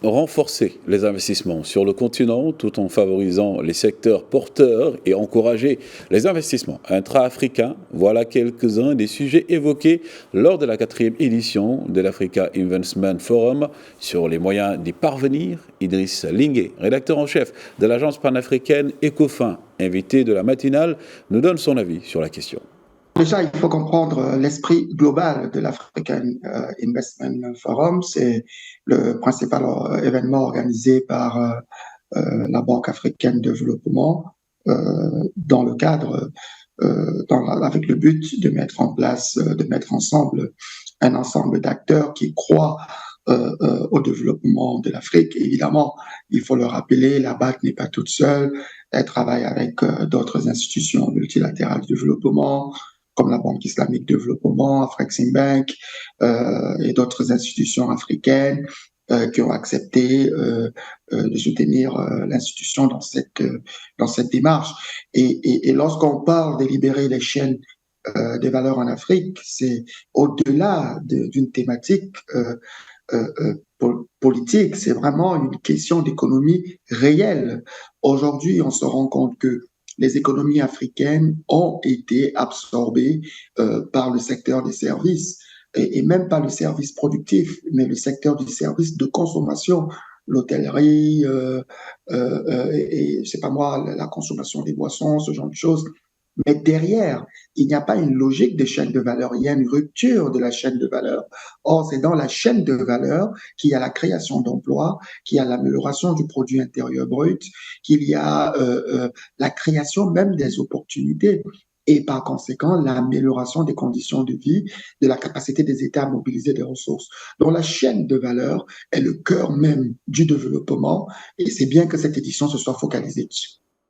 renforcer les investissements sur le continent tout en favorisant les secteurs porteurs et encourager les investissements intra-africains. Voilà quelques-uns des sujets évoqués lors de la 4e édition de l'Africa Investment Forum sur les moyens d'y parvenir. Idriss Lingué, rédacteur en chef de l'agence panafricaine Ecofin, invité de la matinale, nous donne son avis sur la question. Déjà, il faut comprendre l'esprit global de l'African Investment Forum. C'est le principal événement organisé par la Banque africaine de développement dans le cadre, avec le but de mettre en place, de mettre ensemble un ensemble d'acteurs qui croient au développement de l'Afrique. Évidemment, il faut le rappeler, la BAC n'est pas toute seule. Elle travaille avec d'autres institutions multilatérales de développement, comme la Banque islamique de développement, Afreximbank et d'autres institutions africaines qui ont accepté de soutenir l'institution dans cette démarche. Et lorsqu'on parle de libérer les chaînes des valeurs en Afrique, c'est au-delà d'une thématique politique, c'est vraiment une question d'économie réelle. Aujourd'hui, on se rend compte que les économies africaines ont été absorbées par le secteur des services et même pas le service productif, mais le secteur du service de consommation, l'hôtellerie, et c'est pas moi, la consommation des boissons, ce genre de choses. Mais derrière, il n'y a pas une logique de chaîne de valeur, il y a une rupture de la chaîne de valeur. Or, c'est dans la chaîne de valeur qu'il y a la création d'emplois, qu'il y a l'amélioration du produit intérieur brut, qu'il y a la création même des opportunités et par conséquent l'amélioration des conditions de vie, de la capacité des États à mobiliser des ressources. Donc la chaîne de valeur est le cœur même du développement et c'est bien que cette édition se soit focalisée dessus.